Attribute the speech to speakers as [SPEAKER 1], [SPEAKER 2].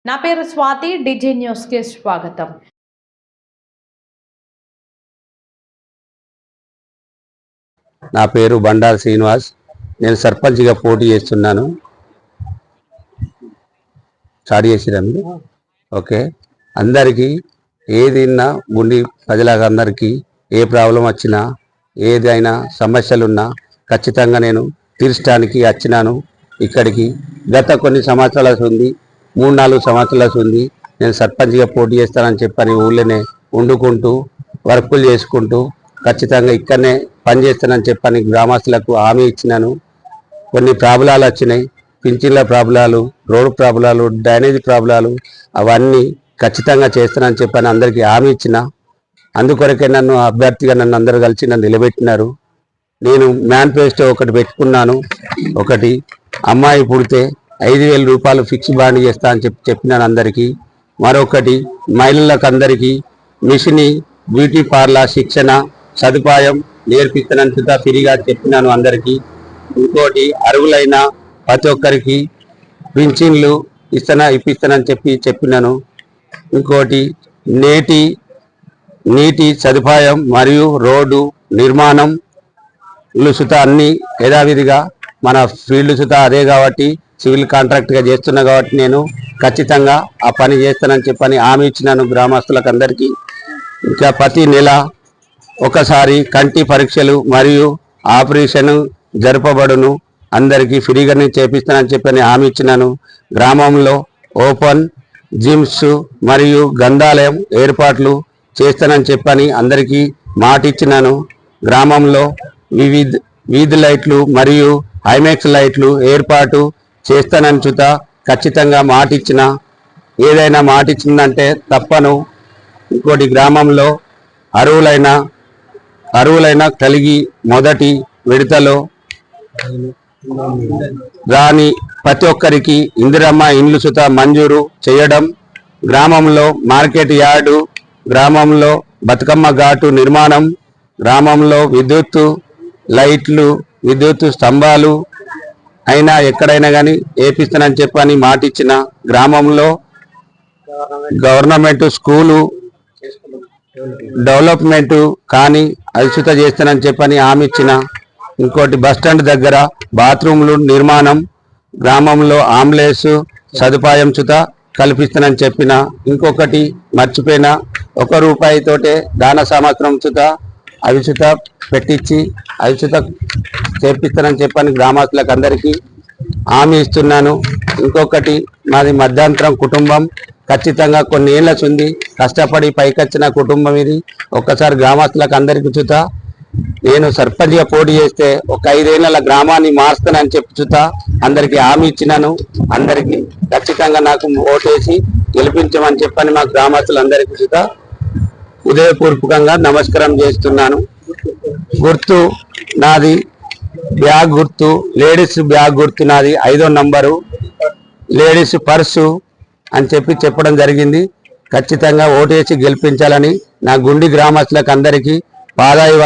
[SPEAKER 1] నా పేరు స్వాతి, డిజి న్యూస్ కి స్వాగతం.
[SPEAKER 2] నా పేరు బండారు శ్రీనివాస్. నేను సర్పంచ్గా పోటీ చేస్తున్నాను. స్టార్ట్ చేసిరా మీరు? ఓకే. అందరికీ ఏదైనా గుండి ప్రజలకు అందరికీ ఏ ప్రాబ్లం వచ్చినా ఏదైనా సమస్యలున్నా ఖచ్చితంగా నేను తీర్చడానికి వచ్చినాను ఇక్కడికి. గత కొన్ని సంవత్సరాల ఉంది, 3-4 సంవత్సరాల ఉంది నేను సర్పంచ్గా పోటీ చేస్తానని చెప్పని ఊళ్ళోనే వండుకుంటూ వర్కులు చేసుకుంటూ ఖచ్చితంగా ఇక్కడనే పనిచేస్తానని చెప్పని గ్రామస్తులకు హామీ ఇచ్చినాను. కొన్ని ప్రాబ్లాలు వచ్చినాయి, పింఛన్ల ప్రాబ్లాలు, రోడ్డు ప్రాబ్లాలు, డ్రైనేజ్ ప్రాబ్లాలు, అవన్నీ ఖచ్చితంగా చేస్తానని చెప్పని అందరికీ హామీ ఇచ్చిన. అందుకొరకే నన్ను అభ్యర్థిగా అందరూ కలిసి నన్ను నిలబెట్టినారు. నేను మేనిఫెస్టో ఒకటి పెట్టుకున్నాను. ఒకటి, అమ్మాయి పుడితే 5,000 రూపాయలు ఫిక్స్ బాండ్ చేస్తా అని చెప్పినాను అందరికీ. మరొకటి, మహిళలకు అందరికీ మిషన్ బ్యూటీ పార్లర్ శిక్షణ సదుపాయం నేర్పిస్తానని సుతా ఫ్రీగా చెప్పినాను అందరికీ. ఇంకోటి, అర్హులైన ప్రతి ఒక్కరికి పింఛన్లు ఇప్పిస్తానని చెప్పినాను. ఇంకోటి, నీటి సదుపాయం మరియు రోడ్డు నిర్మాణం సుతా అన్ని యథావిధిగా మన ఫీల్డ్ సుతా అదే కాబట్టి సివిల్ కాంట్రాక్ట్గా చేస్తున్నా కాబట్టి నేను ఖచ్చితంగా ఆ పని చేస్తానని చెప్పని హామీ ఇచ్చినాను గ్రామస్తులకు అందరికీ. ఇంకా ప్రతి నెల ఒకసారి కంటి పరీక్షలు మరియు ఆపరేషన్ జరపబడును, అందరికీ ఫ్రీగానే చేపిస్తానని చెప్పని హామీ ఇచ్చినాను. గ్రామంలో ఓపెన్ జిమ్స్ మరియు గ్రంథాలయం ఏర్పాట్లు చేస్తానని చెప్పని అందరికీ మాట ఇచ్చినాను. గ్రామంలో వీధి లైట్లు మరియు హైమాక్స్ లైట్లు ఏర్పాటు చేస్తానని చూత ఖచ్చితంగా మాట ఇచ్చిన. ఏదైనా మాట ఇచ్చిందంటే తప్పను. ఇంకోటి, గ్రామంలో అరువులైన కలిగి మొదటి విడతలో రాని ప్రతి ఒక్కరికి ఇందిరమ్మ ఇండ్లు సుత మంజూరు చేయడం, గ్రామంలో మార్కెట్ యార్డు, గ్రామంలో బతుకమ్మ ఘాటు నిర్మాణం, గ్రామంలో విద్యుత్ లైట్లు, విద్యుత్ స్తంభాలు అయినా ఎక్కడైనా కానీ వేపిస్తానని చెప్పని మాట ఇచ్చిన. గ్రామంలో గవర్నమెంట్ స్కూలు డెవలప్మెంట్ కానీ అవిసుత చేస్తానని చెప్పని హామీ ఇచ్చిన. ఇంకోటి, బస్టాండ్ దగ్గర బాత్రూమ్లు నిర్మాణం, గ్రామంలో అంబులెన్స్ సదుపాయం చుత కల్పిస్తానని చెప్పిన. ఇంకొకటి మర్చిపోయిన, 1 రూపాయితోటే దాన సంవత్సరం చుత అవిసుత పెట్టించి అవిసుత చేపిస్తానని చెప్పని గ్రామస్తులకు అందరికీ హామీ ఇస్తున్నాను. ఇంకొకటి, మాది మధ్యంతరం కుటుంబం. ఖచ్చితంగా కొన్ని ఏళ్ళ ఉంది కష్టపడి పైకొచ్చిన కుటుంబం ఇది. ఒక్కసారి గ్రామస్తులకు అందరికీ చుత నేను సర్పంచ్గా పోటీ చేస్తే ఒక 5 ఏళ్ళ గ్రామాన్ని మారుస్తానని చుత అందరికీ హామీ ఇచ్చినాను. అందరికీ ఖచ్చితంగా నాకు ఓటేసి గెలిపించమని చెప్పని మా గ్రామస్తులందరికీ చుత ఉదయపూర్వకంగా నమస్కారం చేస్తున్నాను. గుర్తు నాది బ్యాగ్ గుర్తు, లేడీస్ బ్యాగ్ గుర్తు నాది 5వ నంబరు, లేడీస్ పర్సు అని చెప్పడం జరిగింది. ఖచ్చితంగా ఓటేసి గెలిపించాలని నా గుండి గ్రామస్తులకు అందరికీ పాదాయి